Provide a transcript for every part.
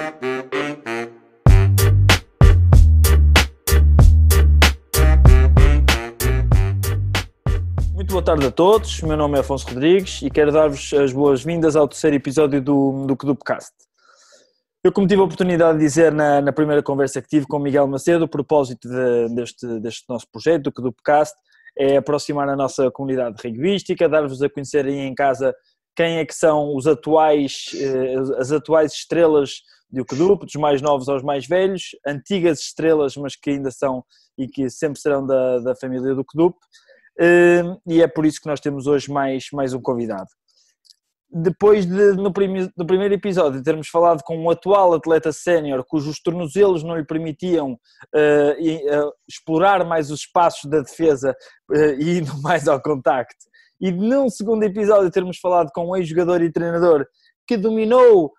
Muito boa tarde a todos, o meu nome é Afonso Rodrigues e quero dar-vos as boas-vindas ao terceiro episódio do KDUPcast. Eu, como tive a oportunidade de dizer na primeira conversa que tive com o Miguel Macedo, o propósito deste nosso projeto, do KDUPcast, é aproximar a nossa comunidade rugbyística, dar-vos a conhecer aí em casa quem é que são as atuais estrelas do KDUP, dos mais novos aos mais velhos, antigas estrelas, mas que ainda são e que sempre serão da família do KDUP. E é por isso que nós temos hoje mais um convidado. Depois no primeiro episódio termos falado com um atual atleta sénior cujos tornozelos não lhe permitiam explorar mais os espaços da defesa e indo mais ao contacto, e num segundo episódio termos falado com um ex-jogador e treinador que dominou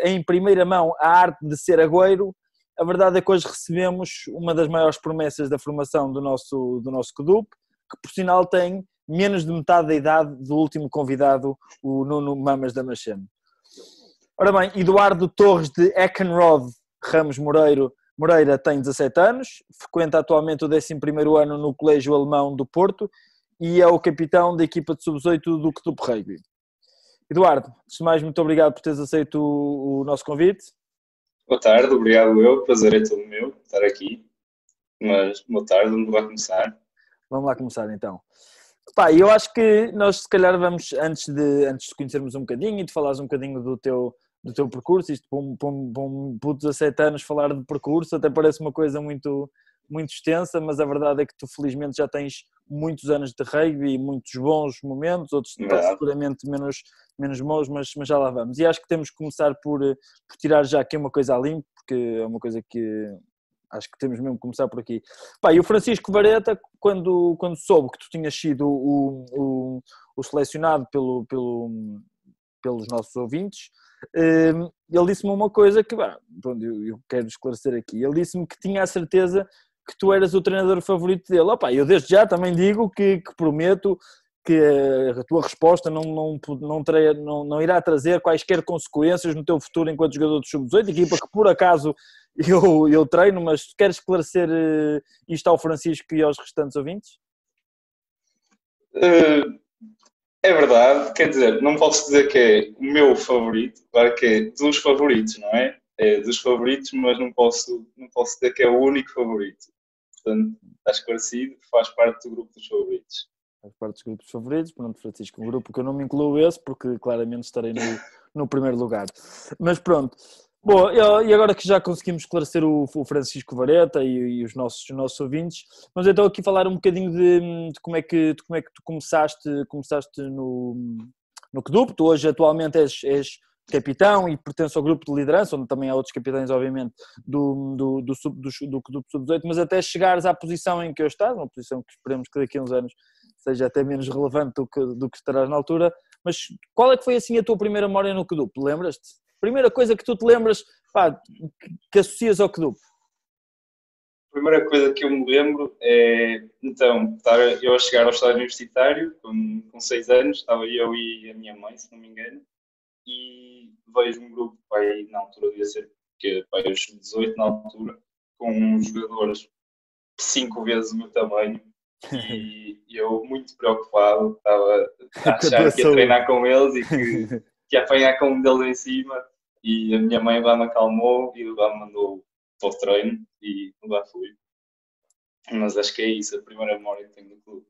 em primeira mão a arte de ser agüeiro, a verdade é que hoje recebemos uma das maiores promessas da formação do nosso KDUP, que por sinal tem menos de metade da idade do último convidado, o Nuno Mamas Damasceno. Ora bem, Eduardo Torres de Eckenrode Ramos Moreira tem 17 anos, frequenta atualmente o 11º ano no Colégio Alemão do Porto e é o capitão da equipa de sub-18 do KDUP Rugby. Eduardo, antes de mais, muito obrigado por teres aceito o nosso convite. Boa tarde, obrigado eu, prazer é todo meu estar aqui, mas boa tarde, vamos lá começar. Vamos lá começar então. Pá, eu acho que nós se calhar vamos, antes de conhecermos um bocadinho e de falares um bocadinho do teu percurso, isto para um puto de 17 anos falar de percurso até parece uma coisa muito, muito extensa, mas a verdade é que tu felizmente já tens muitos anos de rugby e muitos bons momentos, outros seguramente menos bons, mas já lá vamos. E acho que temos que começar por tirar já aqui uma coisa a limpo, porque é uma coisa que acho que temos mesmo que começar por aqui. Pá, e o Francisco Vareta, quando soube que tu tinhas sido o selecionado pelos nossos ouvintes, ele disse-me uma coisa que eu quero esclarecer aqui. Ele disse-me que tinha a certeza que tu eras o treinador favorito dele. Opa, eu desde já também digo que prometo que a tua resposta não irá trazer quaisquer consequências no teu futuro enquanto jogador de sub-18, equipa que por acaso eu treino, mas queres esclarecer isto ao Francisco e aos restantes ouvintes? É verdade, quer dizer, não posso dizer que é o meu favorito, claro que é dos favoritos, não é? É dos favoritos, mas não posso dizer que é o único favorito. Portanto, está esclarecido, faz parte do grupo dos favoritos. Faz parte dos grupos favoritos, pronto, Francisco, um grupo que eu não me incluo esse, porque claramente estarei no primeiro lugar. Mas pronto. Bom, e agora que já conseguimos esclarecer o Francisco Vareta e os nossos ouvintes, vamos então aqui falar um bocadinho de como é que tu começaste no KDUP. Tu hoje atualmente és capitão e pertence ao grupo de liderança, onde também há outros capitães, obviamente, do KDUP Sub-18, mas até chegares à posição em que eu estás, uma posição que esperemos que daqui a uns anos seja até menos relevante do que estarás na altura. Mas qual é que foi assim a tua primeira memória no KDUP? Lembras-te? Primeira coisa que tu te lembras, que associas ao KDUP? A primeira coisa que eu me lembro é, então, estar eu a chegar ao estádio universitário, com 6 anos, estava eu e a minha mãe, se não me engano, e vejo um grupo, na altura devia ser, os 18 na altura, com jogadores 5 vezes o meu tamanho, e eu muito preocupado, estava a achar que ia treinar com eles e que ia apanhar com um deles em cima, e a minha mãe lá me acalmou e lá me mandou para o treino e lá fui. Mas acho que é isso, a primeira memória que tenho do clube.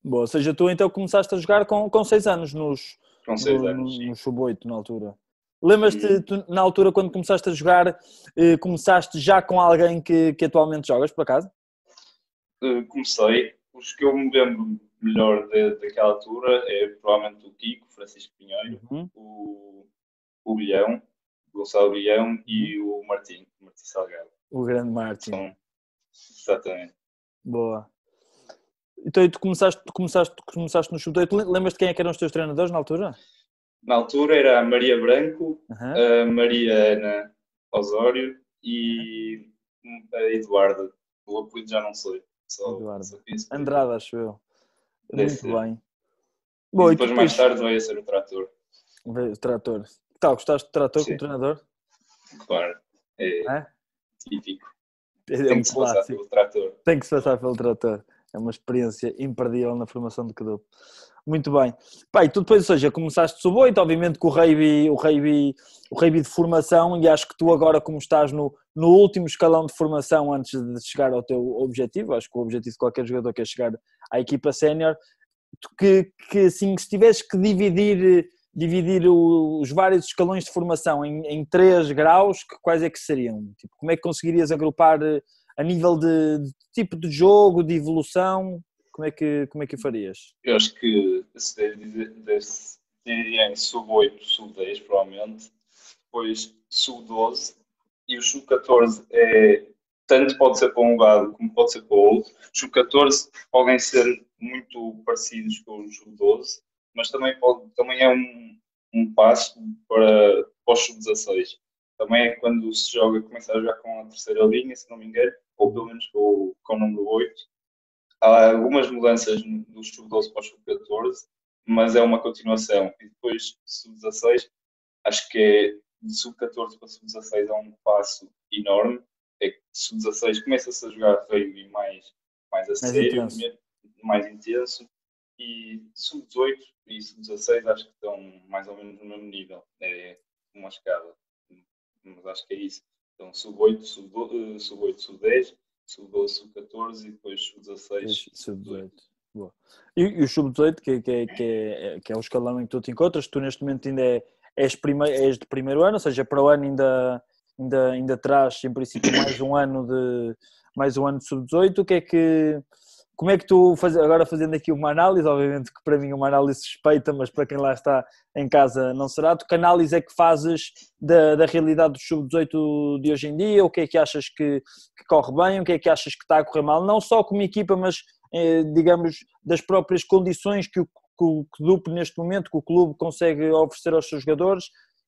Bom, ou seja, tu então começaste a jogar com 6 anos nos sub-8 na altura. Lembras-te, tu, na altura quando começaste a jogar, começaste já com alguém que atualmente jogas, por acaso? Comecei. Os que eu me lembro melhor daquela altura é provavelmente o Kiko, Francisco Pinheiro, o Bilhão, o Gonçalo Bilhão e o Martim Salgado. O grande Martim. Exatamente. Boa. Então e tu começaste no sub-18. Lembras-te quem é que eram os teus treinadores na altura? Na altura era a Maria Branco, a Maria Ana Osório e a Eduardo. O apelido já não sei. Eduardo. Andrade, acho eu. Muito bem. Bom, e depois mais tarde veio a ser o Trator. O Trator. Que tal? Gostaste do Trator como treinador? Claro, é É? típico. É Tem um que se passar clássico. pelo trator. Tem que se passar pelo trator. É uma experiência imperdível na formação de cador. Muito bem. Pai, tu depois, ou seja, começaste sub-8, obviamente com o rugby de formação, e acho que tu agora, como estás no último escalão de formação antes de chegar ao teu objetivo, acho que o objetivo de qualquer jogador que é chegar à equipa sénior, que assim, se tivesses que dividir os vários escalões de formação em 3 graus, quais é que seriam? Tipo, como é que conseguirias agrupar a nível de tipo de jogo, de evolução? Como é que o farias? Eu acho que se diria em sub-8, sub-10, provavelmente. Depois sub-12 e o sub-14 tanto pode ser para um lado como pode ser para o outro. Os sub-14 podem ser muito parecidos com os sub-12, mas também é um passo para os sub-16. Também é quando se começa a jogar com a terceira linha, se não me engano, ou pelo menos com o número 8. Há algumas mudanças do sub-12 para o sub-14, mas é uma continuação. E depois, sub-16, acho que de sub-14 para sub-16 é um passo enorme. É que sub-16 começa-se a jogar rugby mais a Mais sério, intenso. mais intenso. E sub-18 e sub-16 acho que estão mais ou menos no mesmo nível. É uma escala. Mas acho que é isso. Então, sub-8, sub-8, sub-10, sub-12, sub-14 e depois sub-16, sub-18. Sub-18. Boa. E o sub-18, que é o escalão em que tu te encontras, tu neste momento ainda és de primeiro ano, ou seja, para o ano ainda traz, em princípio, mais um ano de sub-18. Como é que tu, agora fazendo aqui uma análise, obviamente que para mim uma análise suspeita, mas para quem lá está em casa não será, tu que análise é que fazes da realidade do sub-18 de hoje em dia? O que é que achas que corre bem? O que é que achas que está a correr mal? Não só como equipa, mas digamos das próprias condições que o clube neste momento, que o clube consegue oferecer aos seus jogadores.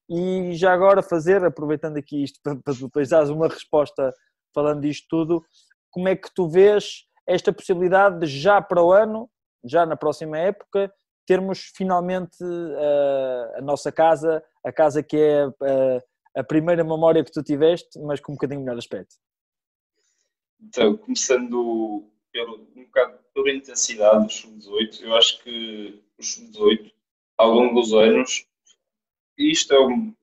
E já agora aproveitando aqui isto para depois dares uma resposta falando disto tudo, como é que tu vês esta possibilidade de já para o ano, já na próxima época, termos finalmente a nossa casa, a casa que é a primeira memória que tu tiveste, mas com um bocadinho melhor aspecto? Então, começando um bocado pela intensidade do sub-18, eu acho que o sub-18, ao longo dos anos, e isto é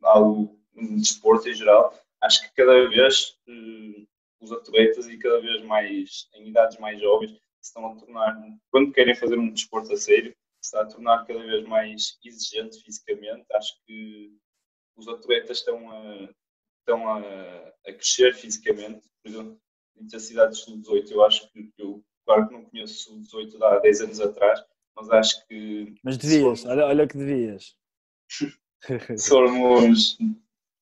algo de desporto em geral, acho que cada vez os atletas e cada vez mais em idades mais jovens se estão a tornar, quando querem fazer um desporto a sério, se está a tornar cada vez mais exigente fisicamente. Acho que os atletas estão a crescer fisicamente. Por exemplo, a intensidade de sub-18, eu acho que claro que não conheço sub-18 de há 10 anos atrás, mas acho que Mas devias, olha que devias. se formos,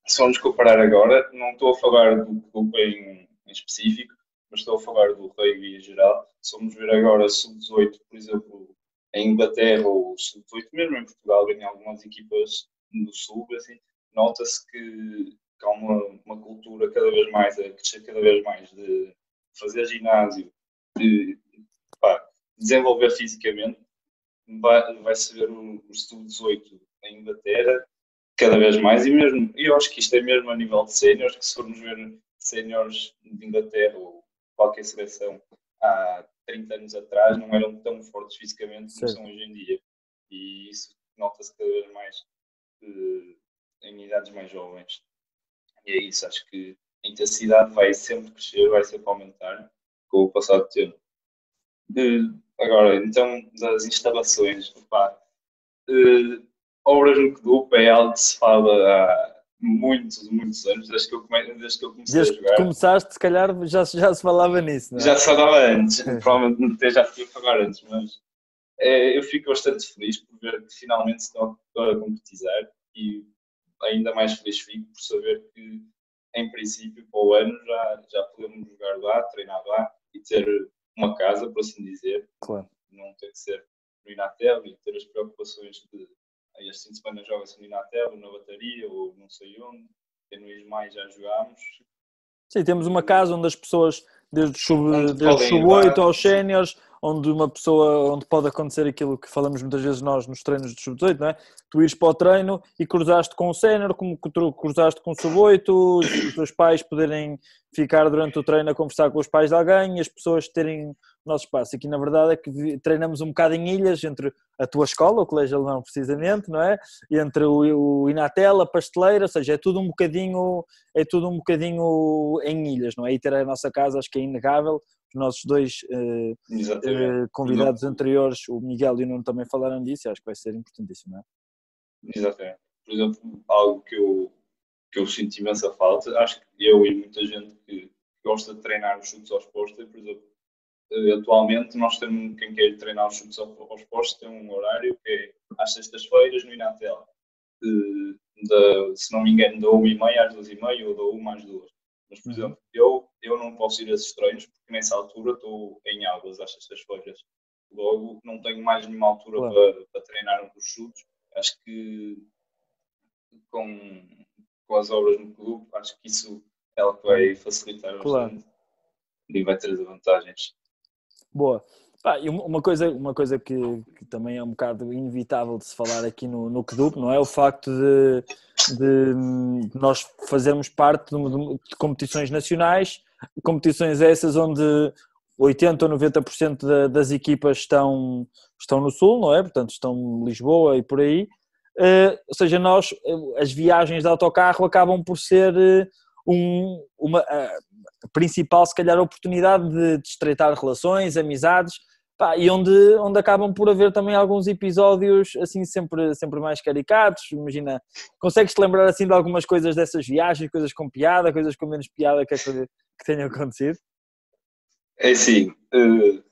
se formos comparar agora, não estou a falar do clube em específico, mas estou a falar do rugby em geral. Se formos ver agora sub-18, por exemplo, em Inglaterra ou sub-18, mesmo em Portugal, em algumas equipas do sul, assim, nota-se que há uma cultura cada vez mais, a crescer cada vez mais de fazer ginásio, de desenvolver fisicamente. Vai-se ver o sub-18 em Inglaterra cada vez mais, e mesmo, eu acho que isto é mesmo a nível de séniores, que se formos ver séniores de Inglaterra ou qualquer seleção há 30 anos atrás não eram tão fortes fisicamente como são hoje em dia, e isso nota-se cada vez mais em idades mais jovens, e é isso. Acho que a intensidade vai sempre crescer, vai sempre aumentar com o passar do tempo. Agora, então, das instalações, obras no clube é algo que se fala há muitos, muitos anos, desde que eu comecei a Desde que tu jogar. começaste, se calhar já se falava nisso, não é? Já se falava antes, provavelmente até já podia falar antes, mas eu fico bastante feliz por ver que finalmente se estão a concretizar, e ainda mais feliz fico por saber que, em princípio, para o ano já podemos jogar lá, treinar lá e ter uma casa, por assim dizer. Claro. Não ter que ser no Inatel e ter as preocupações de este fim de semana joga-se no Inatel, na Bateria ou não sei onde, e no Ismael já jogámos. Sim, temos uma casa onde as pessoas, desde Onde o podem ir sub-8 lá, aos séniores, onde uma pessoa, onde pode acontecer aquilo que falamos muitas vezes nós nos treinos de sub-18, não é? Tu ires para o treino e cruzaste com o sénior, como que tu cruzaste com o sub-8, os teus pais poderem ficar durante o treino a conversar com os pais de alguém e as pessoas terem o nosso espaço. Aqui na verdade é que treinamos um bocado em ilhas entre a tua escola, o Colégio Alemão precisamente, não é? E entre o Inatel, a pasteleira, ou seja, é tudo um bocadinho em ilhas, não é? E ter a nossa casa acho que é inegável. Os nossos dois convidados anteriores, o Miguel e o Nuno, também falaram disso e acho que vai ser importantíssimo, não é? Exatamente. Por exemplo, algo que eu sinto imensa falta, acho que eu e muita gente que gosta de treinar os chutes aos postos, por exemplo, atualmente nós temos, quem quer treinar os chutes aos postos tem um horário que é às sextas-feiras no Inatel, se não me engano, da 1h30 às 2h30 ou da 1 às 2. Mas, por exemplo, eu não posso ir a esses treinos porque nessa altura estou em aulas às sextas-feiras. Logo, não tenho mais nenhuma altura para treinar os chutes. Acho que com as obras no clube, acho que isso é o que vai facilitar bastante e vai trazer vantagens. Boa. E uma coisa que também é um bocado inevitável de se falar aqui no KDUP, não é? O facto de nós fazermos parte de competições nacionais, competições essas onde 80% ou 90% das equipas estão no Sul, não é? Portanto, estão em Lisboa e por aí. Ou seja, as viagens de autocarro acabam por ser uma principal, se calhar, oportunidade de estreitar relações, amizades, e onde acabam por haver também alguns episódios assim sempre mais caricatos. Imagina, consegues-te lembrar assim de algumas coisas dessas viagens, coisas com piada, coisas com menos piada que tenham acontecido? É sim,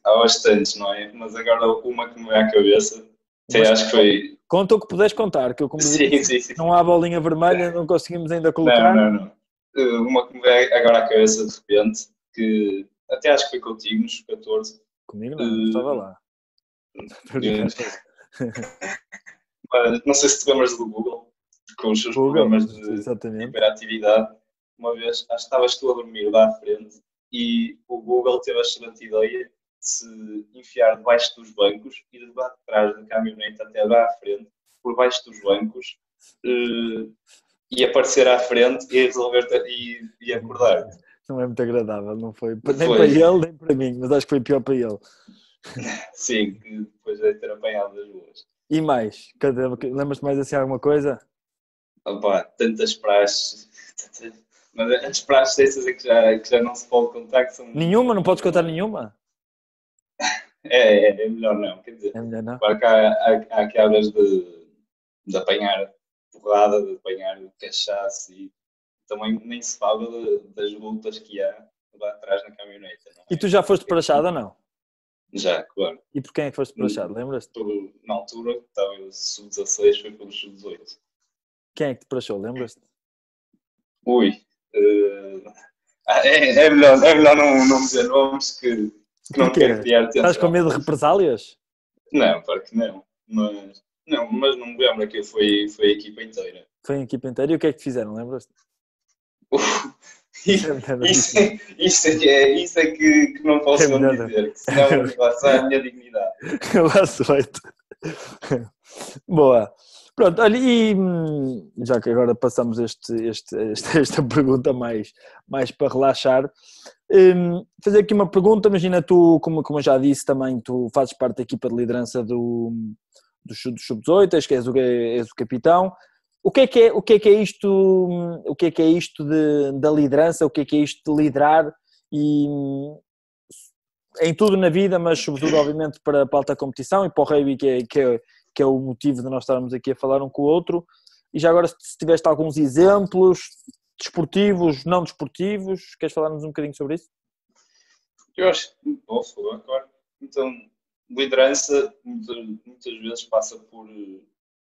há bastantes, não é? Mas agora uma que me vem à cabeça, acho que foi... Conta o que puderes contar, que eu como disse, sim. não há bolinha vermelha, não conseguimos ainda colocar. Não. Uma que me vem agora à cabeça de repente, que até acho que foi contigo nos 14. Comigo não, estava lá. Mas não sei se te lembras do Google, com os seus problemas de hiperatividade. Uma vez, acho que estavas tu a dormir lá à frente e o Google teve a excelente ideia de se enfiar debaixo dos bancos e de lá de trás da caminhonete até lá à frente, por baixo dos bancos, e aparecer à frente e resolver e acordar. Não é muito agradável, não foi? Nem para ele, nem para mim, mas acho que foi pior para ele. Sim, que depois de ter apanhado das ruas. E mais? Lembras-te mais assim alguma coisa? Opa, tantas praxes. Mas as praxes dessas é que já não se pode contar. Que são... Nenhuma? Não podes contar nenhuma? É melhor não. Quer dizer, é melhor não. Claro que há aquelas de apanhar porrada, de apanhar cachaço e também nem se fala das lutas que há lá atrás na caminhoneta. Não é? E tu já foste prachado ou não? Já, claro. E por quem é que foste prachado? Lembras-te? Na altura, estava eu sub-16, foi pelos sub-18. Quem é que te prachou? Lembras-te? Ui. É melhor não dizer nomes que não quero criar tensão. Estás com medo de represálias? Não, claro que não. Mas não me lembro que foi a equipa inteira. Foi a equipa inteira. E o que é que te fizeram? Lembras-te? Isso é que não posso dizer, senão lá sai a minha dignidade. Lá sueito. Boa. Pronto, olha, e já que agora passamos esta pergunta mais para relaxar, fazer aqui uma pergunta. Imagina, tu, como eu já disse também, tu fazes parte da equipa de liderança do Sub-18, és o capitão. O que é isto da liderança? O que é isto de liderar e em tudo na vida, mas sobretudo obviamente para a alta competição e para o rugby, que é o motivo de nós estarmos aqui a falar um com o outro. E já agora, se tiveste alguns exemplos desportivos, não desportivos, queres falar-nos um bocadinho sobre isso? Eu acho que posso falar, claro. Então, liderança muitas vezes passa por...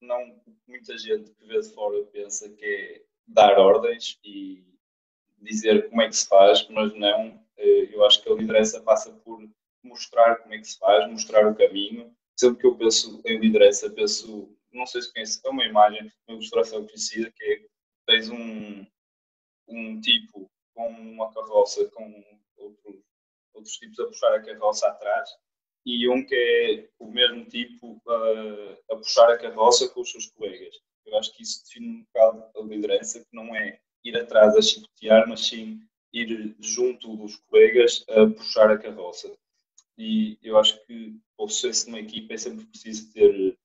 Não, muita gente que vê de fora pensa que é dar ordens e dizer como é que se faz, mas não. Eu acho que a liderança passa por mostrar como é que se faz, mostrar o caminho. Sempre que eu penso em liderança, não sei se conhece, é uma imagem, uma ilustração conhecida, que é, tens um tipo com uma carroça, com outros tipos a puxar a carroça atrás, e um que é o mesmo tipo a puxar a carroça com os seus colegas. Eu acho que isso define um bocado a liderança, que não é ir atrás a chicotear, mas sim ir junto dos colegas a puxar a carroça. E eu acho que para o sucesso de uma equipa é sempre preciso ter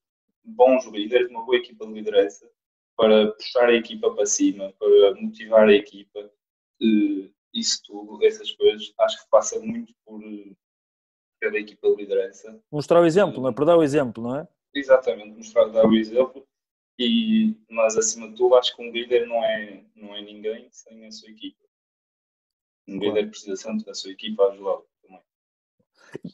bons líderes, uma boa equipa de liderança, para puxar a equipa para cima, para motivar a equipa. Isso tudo, essas coisas, acho que passa muito por cada equipa de liderança. Mostrar o exemplo, não é? Para dar o exemplo, não é? Exatamente, mostrar, dar o exemplo. Mas acima de tudo, acho que um líder não é ninguém sem a sua equipa. Um Claro. líder precisa sempre da sua equipa a ajudá-lo também.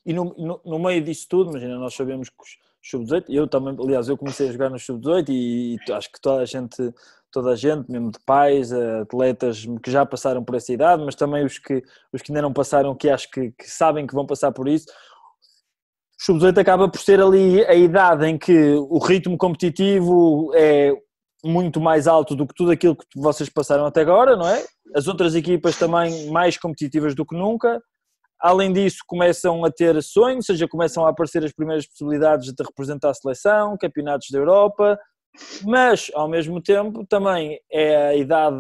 E no meio disso tudo, imagina, nós sabemos que os sub-18, eu também, aliás, eu comecei a jogar no sub-18 e acho que toda a gente, mesmo de pais, atletas que já passaram por essa idade, mas também os que ainda não passaram, que acho que sabem que vão passar por isso. O sub-18 acaba por ser ali a idade em que o ritmo competitivo é muito mais alto do que tudo aquilo que vocês passaram até agora, não é? As outras equipas também mais competitivas do que nunca. Além disso, começam a ter sonhos, ou seja, começam a aparecer as primeiras possibilidades de representar a seleção, campeonatos da Europa, mas, ao mesmo tempo, também é a idade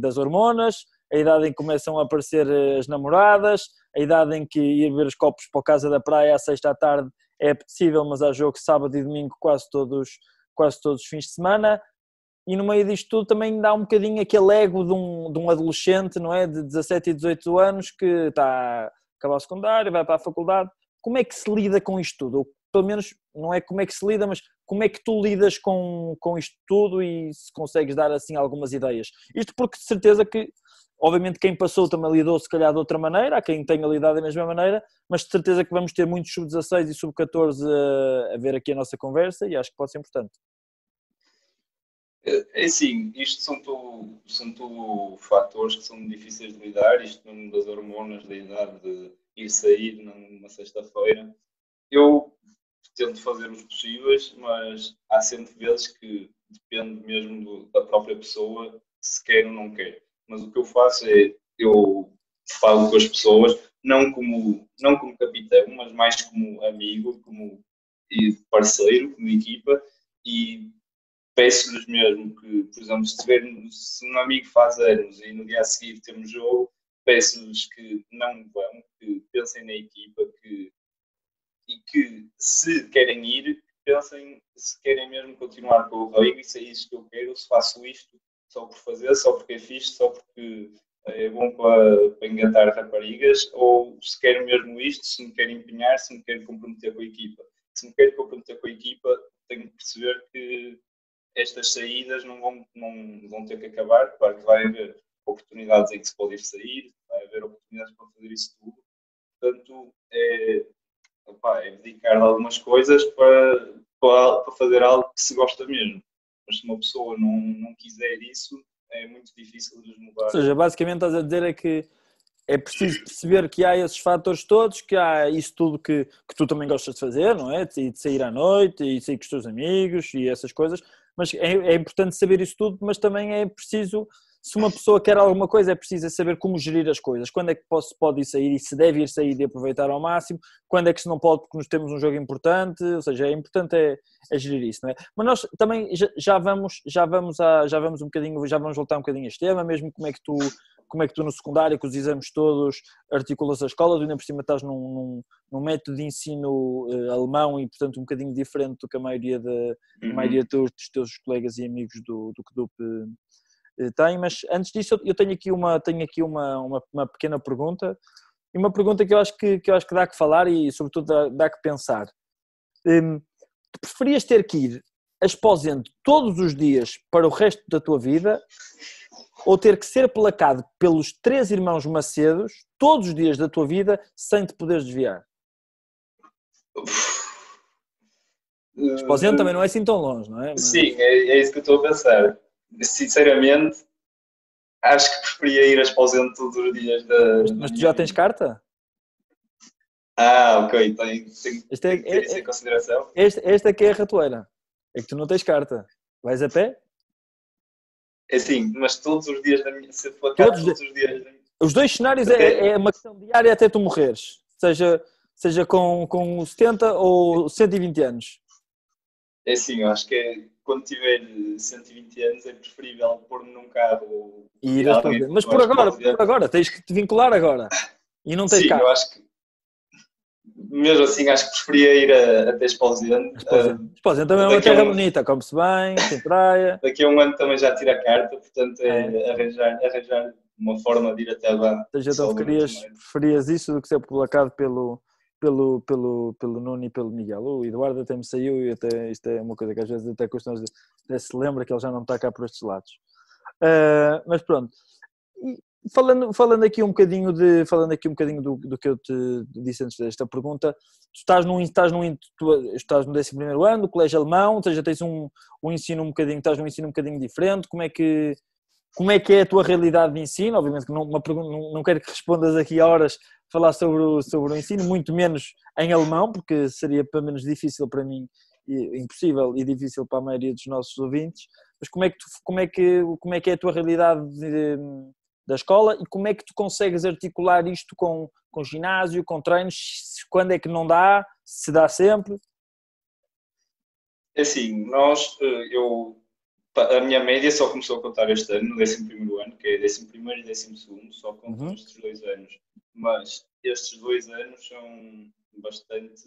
das hormonas, a idade em que começam a aparecer as namoradas, a idade em que ir ver os copos para a casa da praia à sexta à tarde é apetecível, mas há jogo sábado e domingo quase todos os fins de semana. E no meio disto tudo também dá um bocadinho aquele ego de um adolescente, não é? De 17 e 18 anos que está a acabar o secundário, vai para a faculdade. Como é que se lida com isto tudo? Ou, pelo menos, não é como é que se lida, mas como é que tu lidas com isto tudo e se consegues dar assim algumas ideias? Isto porque de certeza que, obviamente, quem passou também lidou se calhar de outra maneira, há quem tenha lidado da mesma maneira, mas de certeza que vamos ter muitos sub-16 e sub-14 a ver aqui a nossa conversa e acho que pode ser importante. É assim, isto são tudo fatores que são difíceis de lidar, isto mesmo das hormonas, da idade de ir sair numa sexta-feira. Eu tento fazer os possíveis, mas há sempre vezes que depende mesmo da própria pessoa, se quer ou não quer. Mas o que eu faço é, eu falo com as pessoas, não como capitão, mas mais como amigo, como parceiro, como equipa, e peço-lhes mesmo que, por exemplo, se um amigo faz anos e no dia a seguir temos jogo, peço-lhes que não vão, que pensem na equipa e que, se querem ir, pensem se querem mesmo continuar com o rugby e se é isto que eu quero, se faço isto só por fazer, só porque é fixe, só porque é bom para engatar raparigas, ou se quero mesmo isto, se me quero empenhar, se me quero comprometer com a equipa. Se me quero comprometer com a equipa, tenho que perceber que estas saídas não vão ter que acabar. Claro que vai haver oportunidades em que se pode ir sair, vai haver oportunidades para fazer isso tudo. Portanto, é dedicar algumas coisas para fazer algo que se gosta mesmo. Mas se uma pessoa não quiser isso, é muito difícil de mudar. Ou seja, basicamente estás a dizer é que é preciso perceber que há esses fatores todos, que há isso tudo que tu também gostas de fazer, não é? De sair à noite, e sair com os teus amigos e essas coisas, mas é importante saber isso tudo, mas também é preciso, se uma pessoa quer alguma coisa, é preciso saber como gerir as coisas, quando é que pode ir sair e se deve ir sair e aproveitar ao máximo, quando é que se não pode porque nós temos um jogo importante, ou seja, é importante é gerir isso, não é? Mas nós também já vamos um bocadinho, já vamos voltar um bocadinho a este tema, mesmo como é que tu no secundário, com os exames todos, articulas a escola, tu ainda por cima estás num método de ensino alemão e, portanto, um bocadinho diferente do que a maioria dos teus colegas e amigos do CDUP tem. Mas antes disso, eu tenho aqui uma pequena pergunta, e uma pergunta que eu acho que dá que falar e, sobretudo, dá que pensar. Tu preferias ter que ir a Esposende todos os dias para o resto da tua vida, ou ter que ser placado pelos 3 irmãos Macedos todos os dias da tua vida sem te poderes desviar? Esposende também não é assim tão longe, não é? Mas... Sim, é isso que eu estou a pensar. Sinceramente, acho que preferia ir a Esposende todos os dias Mas tu já tens carta? Ok, tem que ter isso em consideração. Esta aqui é a ratoeira. É que tu não tens carta. Vais a pé? É assim, mas todos os dias da minha... Se for todos os dias... Os 2 cenários é uma questão diária até tu morreres. seja com 70 ou 120 anos? É assim, eu acho que quando tiver 120 anos é preferível pôr-me num carro ou E ir ir a a alguém Esposende. Mas com a por esposa. agora, tens que te vincular agora. E não tens Sim, eu carro. acho que mesmo assim acho que preferia ir até Esposende. Esposende. Esposende também é uma Daqui a terra um, bonita, come-se bem, tem praia. daqui a um ano também já tiro a carta, portanto É. é arranjar uma forma de ir até lá Ou seja, então só durante um ano. preferias isso do que ser colocado pelo Nuno e pelo Miguel. O Eduardo até me saiu e até isto é uma coisa que às vezes até custa, até se lembra que ele já não está cá por estes lados. Mas pronto. E falando aqui um bocadinho do que eu te disse antes desta pergunta, tu estás no 11º ano do colégio alemão, ou seja, tens um ensino estás num ensino um bocadinho diferente. Como é que é a tua realidade de ensino? Obviamente que não quero que respondas aqui a horas falar sobre o ensino, muito menos em alemão, porque seria pelo menos difícil para mim, impossível e difícil para a maioria dos nossos ouvintes. Mas como é que é a tua realidade da escola e como é que tu consegues articular isto com ginásio, com treinos? Quando é que não dá? Se dá sempre? É assim, a minha média só começou a contar este ano, no 11º ano, que é 11º e 12º, só contam estes 2 anos. Mas estes 2 anos são bastante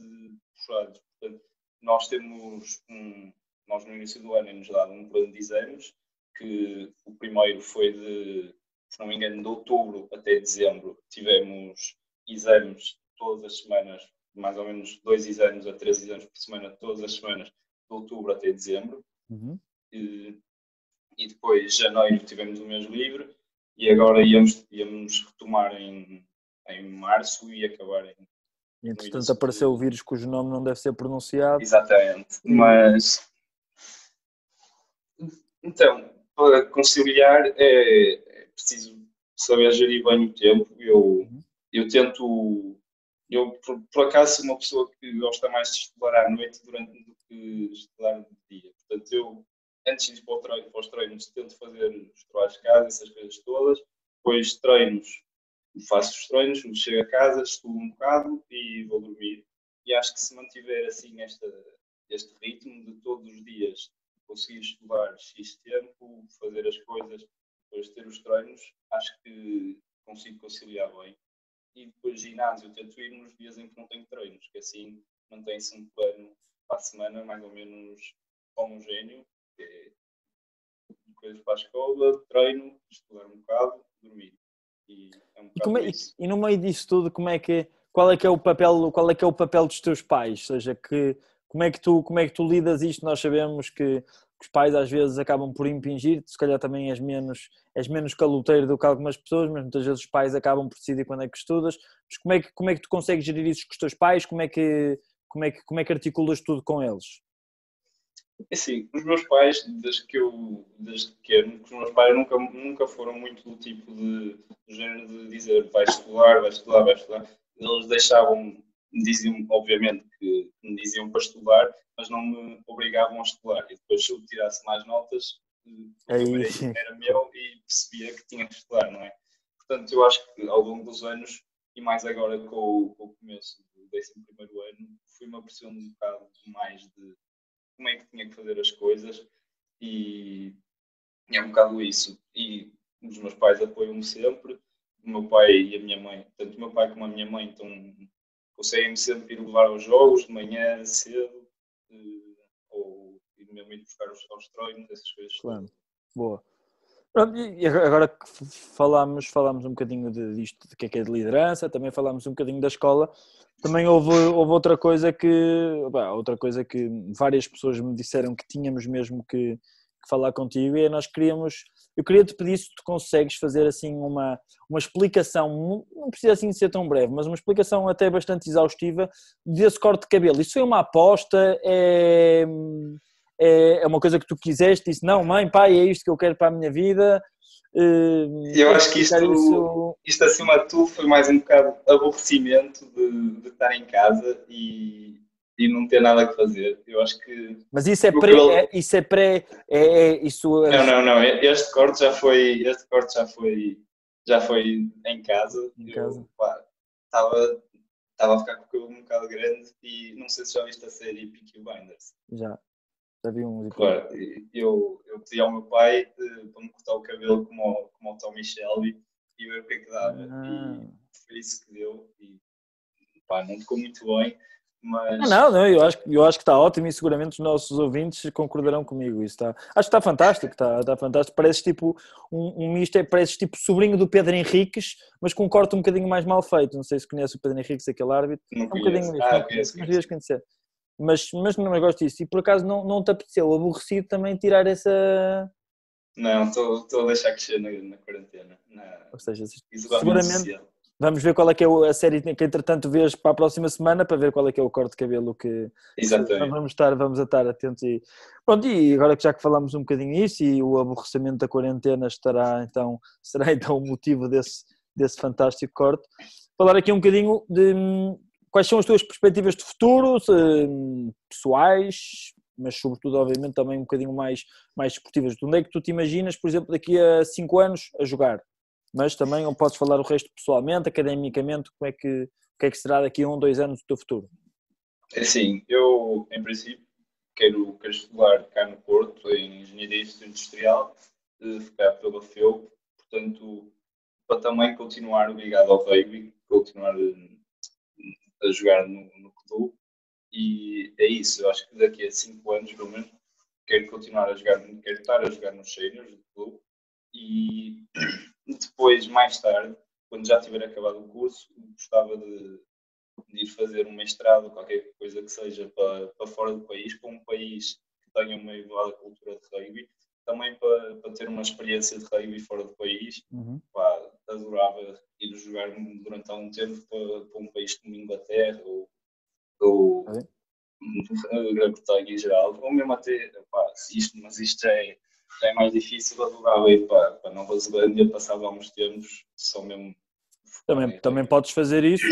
puxados. Portanto, nós no início do ano é-nos dado um plano de exames, que o primeiro foi se não me engano, de outubro até dezembro, tivemos exames todas as semanas, mais ou menos 2 exames a 3 exames por semana, todas as semanas, de outubro até dezembro. Uhum. E depois, janeiro, tivemos um mês livre e agora íamos retomar em março e acabar E, no entretanto, início apareceu o de... vírus cujo nome não deve ser pronunciado. Exatamente. Mas, então, para conciliar é preciso saber gerir bem o tempo. Eu tento... por acaso, sou uma pessoa que gosta mais de estudar à noite do que estudar no dia. Portanto, antes de ir para os treinos, tento fazer os trabalhos de casa, essas coisas todas. Depois faço os treinos, chego a casa, estudo um bocado e vou dormir. E acho que se mantiver assim este ritmo de todos os dias, conseguir estudar X tempo, fazer as coisas, depois ter os treinos, acho que consigo conciliar bem. E depois ginásio, tento ir nos dias em que não tenho treinos, que assim mantém-se um plano para a semana mais ou menos homogéneo, que é coisas para a escola, treino, estudar um bocado, dormir. E é um bocado isso. E no meio disso tudo, qual é que é o papel dos teus pais? Ou seja, como é que tu lidas isto? Nós sabemos que os pais às vezes acabam por impingir-te, se calhar também és menos caloteiro do que algumas pessoas, mas muitas vezes os pais acabam por decidir quando é que estudas. Mas como é que tu consegues gerir isso com os teus pais? Como é que articulas tudo com eles? Assim, os meus pais, desde pequeno, os meus pais nunca foram muito do tipo do género de dizer vai estudar, vai estudar, vai estudar. Eles diziam, obviamente, que me diziam para estudar, mas não me obrigavam a estudar. E depois, se eu tirasse mais notas, o Aí, era meu e percebia que tinha que estudar, não é? Portanto, eu acho que ao longo dos anos, e mais agora com o começo do 11º ano, fui-me apercebendo um bocado mais de como é que tinha que fazer as coisas e é um bocado isso. E os meus pais apoiam-me sempre, o meu pai e a minha mãe, tanto o meu pai como a minha mãe conseguem-me sempre ir levar aos jogos de manhã cedo, ou ir mesmo ir buscar aos treinos, essas coisas. claro. Boa. Pronto, e agora que falámos um bocadinho disto, de que é de liderança, também falámos um bocadinho da escola, também houve outra coisa que várias pessoas me disseram que tínhamos mesmo que falar contigo, e eu queria te pedir se tu consegues fazer assim uma explicação, não precisa assim ser tão breve, mas uma explicação até bastante exaustiva desse corte de cabelo. Isso foi uma aposta? É uma coisa que tu quiseste, disse, não, mãe, pai, é isto que eu quero para a minha vida. Eu acho que isto acima de tudo foi mais um bocado aborrecimento de estar em casa e não ter nada que fazer. Eu acho que... Mas isso é pré... isso... Não. Este corte já foi em casa. Em casa. Estava estava a ficar com o cabelo um bocado grande e não sei se já viste a série Peaky Blinders. Já vi um. Claro, eu pedi ao meu pai para me cortar o cabelo como o Tommy Shelby e ver o que é que dava. E foi isso que deu. E pá, não ficou muito bem, mas. Não, eu acho que está ótimo e seguramente os nossos ouvintes concordarão comigo. Isso está, acho que está fantástico, está fantástico. Parece tipo um misto, parece tipo sobrinho do Pedro Henriques, mas com um corte um bocadinho mais mal feito. Não sei se conhece o Pedro Henriques, aquele árbitro. Não é um bocadinho conheço. Mas devias conhecer. Mas não gosto disso. E por acaso não te apeteceu, aborrecido também tirar essa. Não, estou a deixar crescer na quarentena. Ou seja, seguramente social. Vamos ver qual é que é a série que entretanto vês para a próxima semana para ver qual é que é o corte de cabelo que vamos estar atentos. Pronto, e agora que já que falamos um bocadinho nisso e o aborrecimento da quarentena será então o motivo desse fantástico corte, falar aqui um bocadinho de quais são as tuas perspectivas de futuro, pessoais, mas sobretudo obviamente também um bocadinho mais desportivas. De onde é que tu te imaginas, por exemplo, daqui a 5 anos a jogar? Mas também não podes falar o resto pessoalmente, academicamente, o que é que será daqui a 1, 2 anos do teu futuro? É assim, eu em princípio quero estudar cá no Porto em Engenharia Industrial, ficar pela FEU, portanto, para também continuar ligado ao rugby, continuar a jogar no clube, e é isso, eu acho que daqui a 5 anos, pelo menos, quero estar a jogar nos séniores do clube, e depois, mais tarde, quando já tiver acabado o curso, gostava de ir fazer um mestrado, qualquer coisa que seja para fora do país, para um país que tenha uma elevada cultura de rugby, também para ter uma experiência de rugby fora do país. Pá, adorava ir jogar durante algum tempo para um país como Inglaterra ou Grã-Bretanha em geral, ou mesmo até, mas isto já é mais difícil. Adorava ir para Nova Zelândia, passava alguns tempos, só mesmo. Também podes fazer isso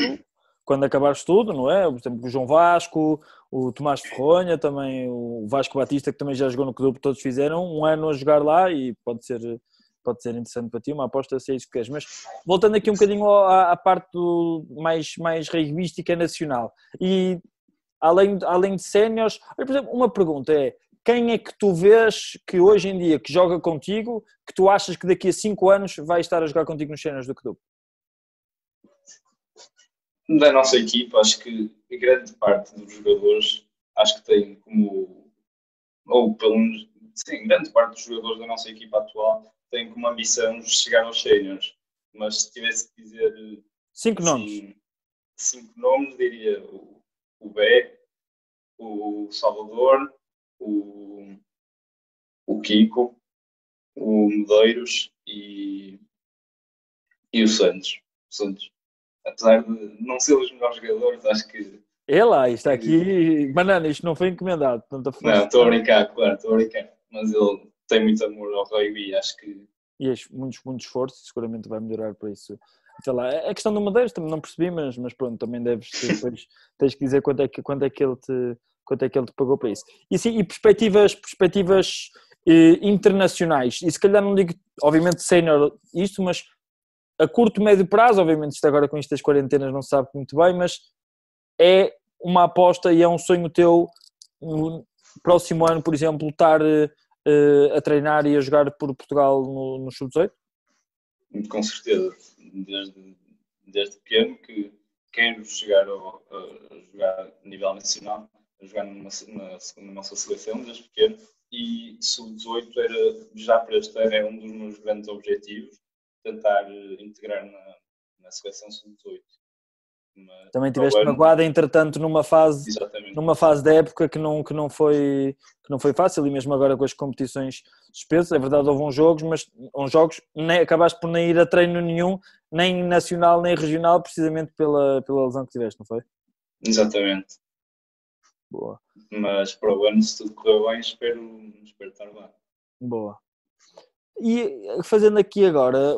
quando acabares tudo, não é? Por exemplo, o João Vasco, o Tomás Ferronha, também o Vasco Batista, que também já jogou no clube, todos fizeram um ano a jogar lá e pode ser interessante para ti, uma aposta se é isso que queres. Mas voltando aqui um bocadinho à parte mais rugbyística nacional, e além de séniores, por exemplo, uma pergunta é: quem é que tu vês que hoje em dia que joga contigo, que tu achas que daqui a 5 anos vai estar a jogar contigo nos séniores do clube? Da nossa equipa, acho que a grande parte dos jogadores, acho que tem ou pelo menos, sim, grande parte dos jogadores da nossa equipa atual tem como ambição chegar aos séniores. Mas se tivesse de dizer 5 nomes. 5 nomes, diria o Bé, o Salvador, o Kiko, o Medeiros e o Santos. Apesar de não ser os melhores jogadores, acho que... Lá, isto aqui... Banana, isto não foi encomendado. Não, estou a brincar, claro, estou a brincar. Mas ele tem muito amor ao rugby e acho que... E muito esforço, seguramente vai melhorar para isso. Sei lá, a questão do Medeiros também não percebi, mas pronto, também depois tens que dizer quanto é que ele te pagou para isso. E sim, e perspectivas internacionais, e se calhar não digo, obviamente, sénior isto, mas a curto, médio prazo, obviamente isto agora com isto das quarentenas não se sabe muito bem, mas é uma aposta e é um sonho teu no próximo ano, por exemplo, estar a treinar e a jogar por Portugal no Sub-18? Com certeza, desde pequeno que quero chegar a jogar a nível nacional, a jogar na nossa seleção desde pequeno, e Sub-18 já para este ano é um dos meus grandes objetivos, tentar integrar na seleção Sub-18. Também tiveste magoada, entretanto, numa fase da época que não foi fácil, e mesmo agora com as competições suspensas, é verdade, houve uns jogos, acabaste por nem ir a treino nenhum, nem nacional nem regional, precisamente pela lesão que tiveste, não foi? Exatamente. Boa. Mas para o ano, se tudo correr bem, espero estar lá. Boa. E fazendo aqui agora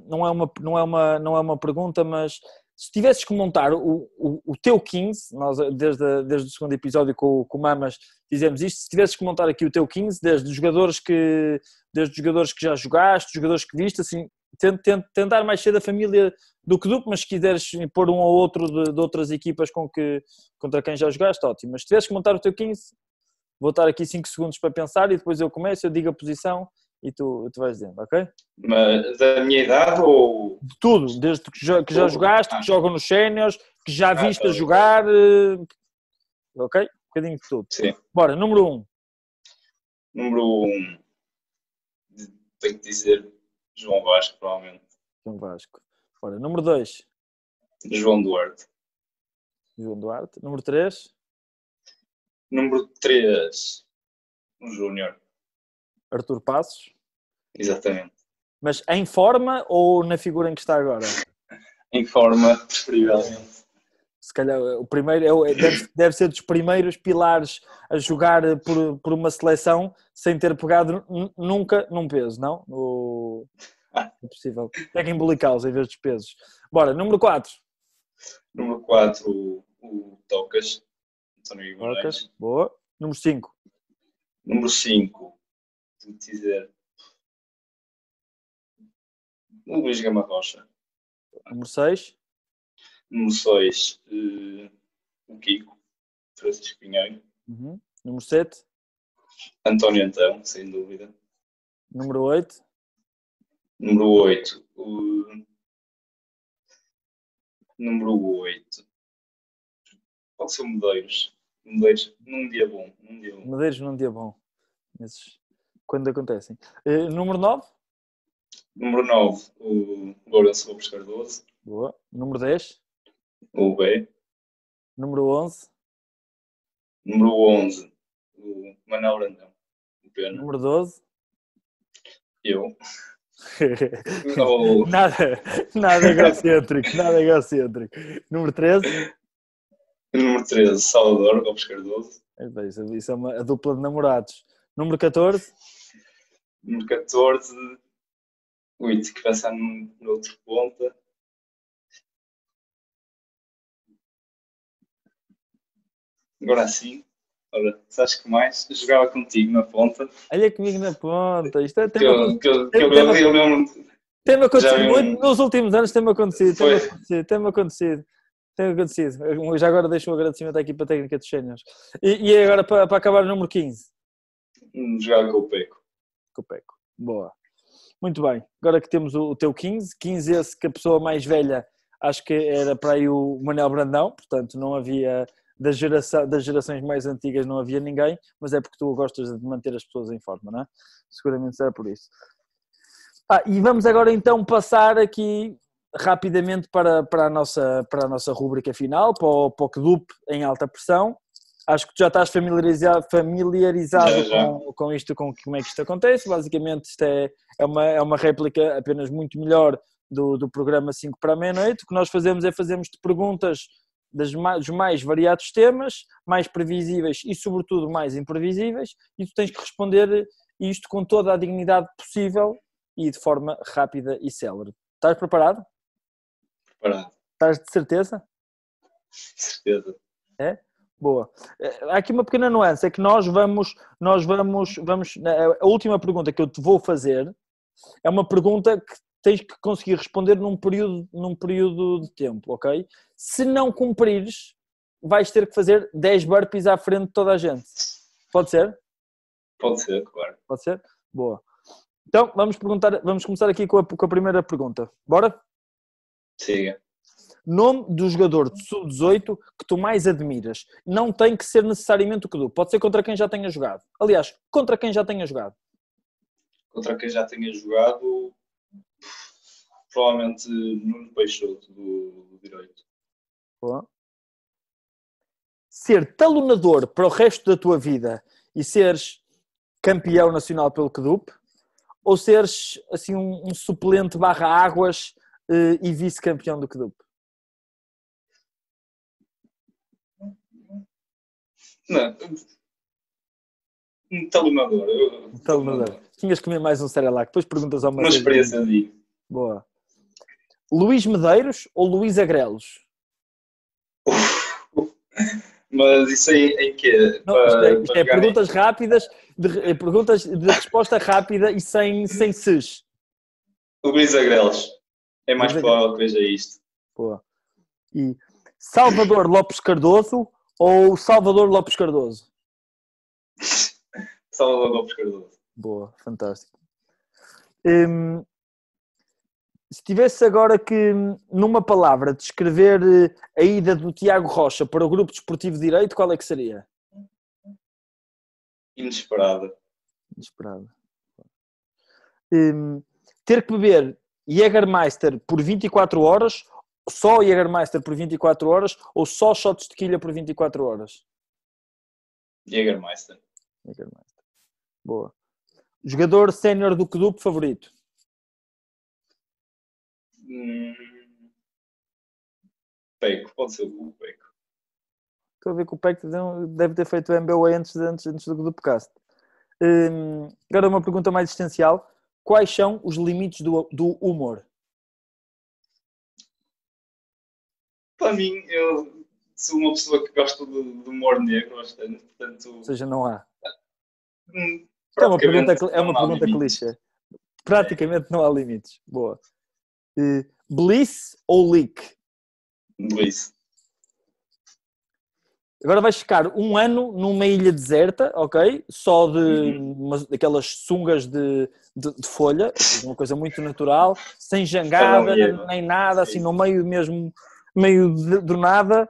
não é uma pergunta, mas se tivesses que montar o teu 15, nós desde o segundo episódio com o Mamas dizemos isto, se tivesses que montar aqui o teu 15, desde os jogadores que já jogaste, os jogadores que viste, assim, tentar mais ser da família do que duplo, mas se quiseres pôr um ou outro de outras equipas contra quem já jogaste, ótimo. Mas se tiveres que montar o teu 15, vou estar aqui 5 segundos para pensar e depois eu começo, eu digo a posição e tu vais dizendo, ok? Mas da minha idade ou... De tudo, desde que já jogaste, que jogam nos séniores, que já viste a tá. jogar, ok? Um bocadinho de tudo. Sim. Bora, número 1. Número 1, tenho que dizer João Vasco, provavelmente. João Vasco. Bora, número 2. João Duarte. João Duarte. Número 3. Número 3, o Júnior. Artur Passos. Exatamente. Mas em forma ou na figura em que está agora? Em forma, preferivelmente. Se calhar o primeiro deve ser dos primeiros pilares a jogar por uma seleção sem ter pegado nunca num peso, não? É possível. Tem que embolicá-los em vez dos pesos. Bora, número 4. Número 4, o Tocas. António Guimarães. Tocas, boa. Número 5. Número 5, tenho que dizer o Luís Gama Rocha. Número 6. Número 6, o Kiko, Francisco Pinheiro. Uhum. Número 7. António Antão, sem dúvida. Número 8. Número 8, número 8. Pode ser o Medeiros. Medeiros num dia bom. Medeiros num dia bom. Esses, quando acontecem. Número 9. Número 9, o Lourenço Lopes Cardoso. Boa. Número 10. O B. Número 11. Número 11, o Manuel Brandão. O Pena. Número 12. Eu. Nada egocêntrico, nada egocêntrico. Número 13. Número 13, Salvador Lopes Cardoso. Isso é a dupla de namorados. Número 14. Número 14, ui, tenho que pensar no outro ponta. Agora sim, ora, sabes que mais? Eu jogava contigo na ponta. Olha comigo na ponta. Isto é tem-me acontecido muito nos últimos anos. Tem-me acontecido. Já agora deixo um agradecimento à equipa técnica dos séniores. E agora para acabar o número 15. Jogava com o Peco. Com o Peco. Boa. Muito bem. Agora que temos o teu 15. 15 esse que a pessoa mais velha, acho que era para aí o Manuel Brandão. Portanto, não havia... Das gerações mais antigas não havia ninguém, mas é porque tu gostas de manter as pessoas em forma, não é? Seguramente será por isso. E vamos agora então passar aqui rapidamente para a nossa rúbrica final, para o KDUP em alta pressão. Acho que tu já estás familiarizado com isto, com como é que isto acontece. Basicamente isto é uma réplica apenas muito melhor do programa 5 para a meia-noite. O que nós fazemos-te perguntas dos mais variados temas, mais previsíveis e, sobretudo, mais imprevisíveis, e tu tens que responder isto com toda a dignidade possível e de forma rápida e célere. Estás preparado? Preparado. Estás de certeza? Certeza. É? Boa. Há aqui uma pequena nuance, é que nós vamos, a última pergunta que eu te vou fazer é uma pergunta que tens que conseguir responder num período de tempo, ok? Se não cumprires, vais ter que fazer 10 burpees à frente de toda a gente. Pode ser? Pode ser, claro. Pode ser? Boa. Então, vamos começar aqui com a primeira pergunta. Bora? Siga. Nome do jogador de sub-18 que tu mais admiras. Não tem que ser necessariamente o que pode ser contra quem já tenha jogado. Aliás, contra quem já tenha jogado. Contra quem já tenha jogado... Provavelmente Nuno Peixoto, do direito. Boa. Ser talonador para o resto da tua vida e seres campeão nacional pelo KDUP, ou seres assim um suplente /águas e vice-campeão do KDUP? Não, um talonador. Um talonador. Tinhas que comer mais um Cerelac, depois perguntas ao Uma experiência ali. Boa. Luís Medeiros ou Luís Agrelos? Mas isso em quê? Não, isto é perguntas rápidas, perguntas de resposta rápida e sem ses. O Luís Agrelos. É mais Luís provável que veja isto. Boa. E Salvador Lopes Cardoso ou Salvador Lopes Cardoso? Salvador Lopes Cardoso. Boa, fantástico. Se tivesse agora que, numa palavra, descrever a ida do Tiago Rocha para o Grupo Desportivo de Direito, qual é que seria? Inesperada. Inesperado. Ter que beber Jägermeister por 24 horas, só Jägermeister por 24 horas ou só shots de tequila por 24 horas? Jägermeister. Jägermeister. Boa. Jogador sénior do clube favorito? Peco. Pode ser o Peco. Estou a ver que o Peck deve ter feito o MBA antes do Clubecast. Agora uma pergunta mais existencial. Quais são os limites do humor? Para mim, eu sou uma pessoa que gosta de humor negro bastante, portanto... Ou seja, não há. É uma pergunta clichê. Praticamente não há limites. Boa. Bliss ou leak? Bliss. Agora vais ficar um ano numa ilha deserta, ok? Só daquelas sungas de folha, uma coisa muito natural, sem jangada, nem nada, assim, no meio mesmo, meio do nada,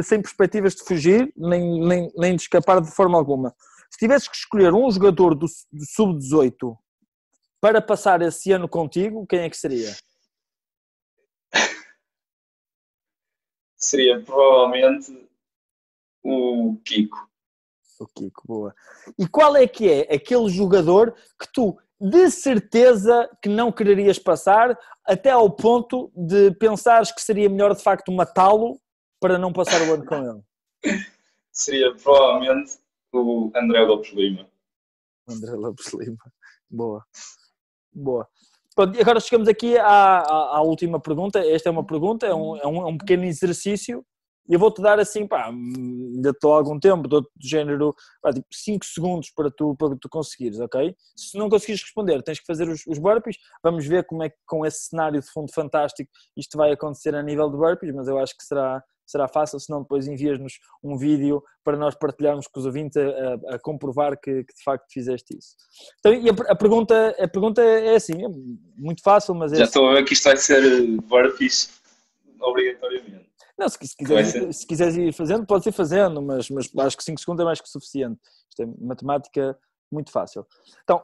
sem perspectivas de fugir, nem de escapar de forma alguma. Se tivesses que escolher um jogador do Sub-18 para passar esse ano contigo, quem é que seria? Seria provavelmente o Kiko. O Kiko, boa. E qual é que é aquele jogador que tu, de certeza, que não quererias passar, até ao ponto de pensares que seria melhor, de facto, matá-lo para não passar o ano com ele? Seria provavelmente o André Lopes Lima. André Lopes Lima. Boa. Boa. Pronto, e agora chegamos aqui à última pergunta. Esta é uma pergunta, é um pequeno exercício. E eu vou-te dar assim, pá, ainda estou há algum tempo, dou-te do género, tipo 5 segundos para tu conseguires, ok? Se não conseguires responder, tens que fazer os burpees. Vamos ver como é que com esse cenário de fundo fantástico isto vai acontecer a nível de burpees, mas eu acho que será fácil, senão depois envias-nos um vídeo para nós partilharmos com os ouvintes a comprovar que de facto fizeste isso. Então, e a pergunta é assim, é muito fácil, mas é Já assim. estou a ver que isto vai ser burpees obrigatoriamente. Não, se quiseres ir fazendo, podes ir fazendo, mas acho que 5 segundos é mais que suficiente. Isto é matemática muito fácil. Então,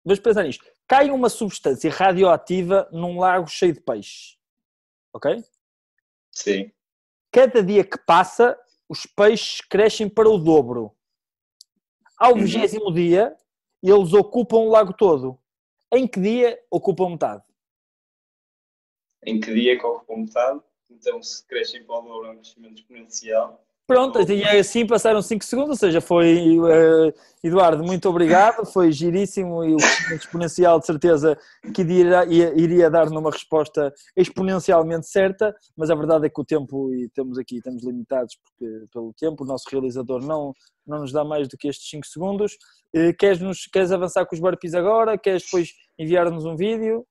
vamos pensar nisto. Cai uma substância radioativa num lago cheio de peixes. Ok? Sim. Cada dia que passa, os peixes crescem para o dobro. Ao 20º dia, eles ocupam o lago todo. Em que dia ocupam metade? Em que dia que ocupam metade? Então, se crescem para o dobro, é um crescimento exponencial. Pronto, e assim passaram 5 segundos, ou seja, foi, Eduardo, muito obrigado, foi giríssimo e o crescimento exponencial de certeza que iria dar numa resposta exponencialmente certa, mas a verdade é que o tempo, e estamos limitados pelo tempo, o nosso realizador não nos dá mais do que estes 5 segundos. Queres avançar com os burpees agora? Queres depois enviar-nos um vídeo?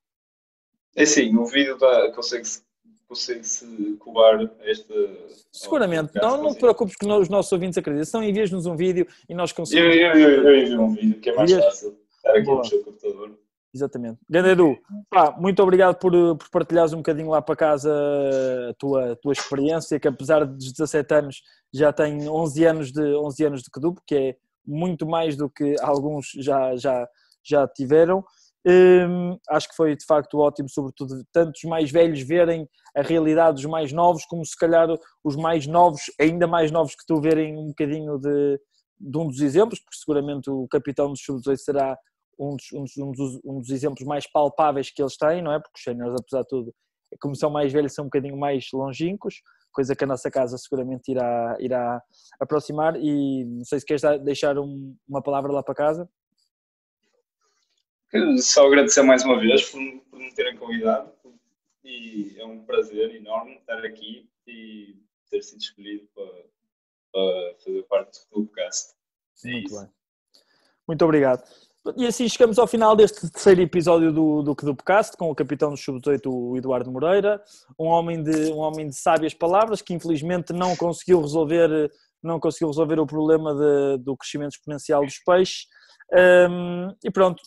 É sim, o vídeo consegue-se colar esta... Seguramente, não te preocupes que os nossos ouvintes acreditam. Se não, envias-nos um vídeo e nós conseguimos... Eu envio um vídeo, que é mais fácil. Estar aqui no seu computador. Exatamente. Grande Edu, muito obrigado por partilhares um bocadinho lá para casa a tua experiência, que apesar dos 17 anos já tem 11 anos de Kedup, que é muito mais do que alguns já tiveram. Acho que foi de facto ótimo, sobretudo tanto os mais velhos verem a realidade dos mais novos, como se calhar os mais novos, ainda mais novos que tu, verem um bocadinho de um dos exemplos, porque seguramente o capitão dos Sub-18 será um dos exemplos mais palpáveis que eles têm, não é? Porque os séniores, apesar de tudo, como são mais velhos, são um bocadinho mais longínquos, coisa que a nossa casa seguramente irá aproximar. E não sei se queres deixar uma palavra lá para casa. Só agradecer mais uma vez por me terem convidado, e é um prazer enorme estar aqui e ter sido escolhido para fazer parte do Clubecast. Muito bem. Muito obrigado. E assim chegamos ao final deste terceiro episódio do Cast, com o capitão do Sub-18, o Eduardo Moreira, um homem de sábias palavras, que infelizmente não conseguiu resolver o problema do crescimento exponencial dos peixes. E pronto,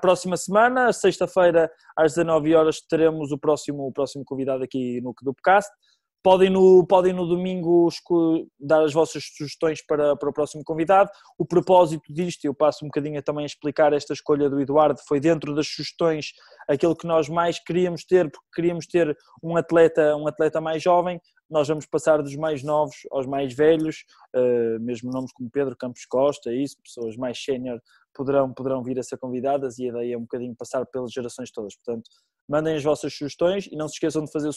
próxima semana, sexta-feira, às 19 horas, teremos o próximo convidado aqui no Cast. Podem no domingo dar as vossas sugestões para o próximo convidado. O propósito disto, eu passo um bocadinho também a explicar esta escolha do Eduardo, foi dentro das sugestões aquilo que nós mais queríamos ter, porque queríamos ter um atleta mais jovem. Nós vamos passar dos mais novos aos mais velhos, mesmo nomes como Pedro Campos Costa, pessoas mais sénior poderão vir a ser convidadas, e a ideia é um bocadinho passar pelas gerações todas. Portanto, mandem as vossas sugestões e não se esqueçam de fazer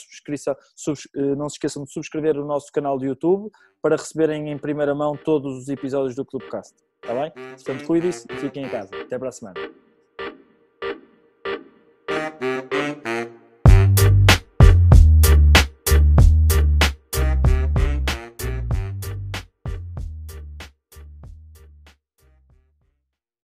não se esqueçam de subscrever o nosso canal do YouTube para receberem em primeira mão todos os episódios do Clubecast. Está bem? Portanto, cuidem-se e fiquem em casa. Até para a semana.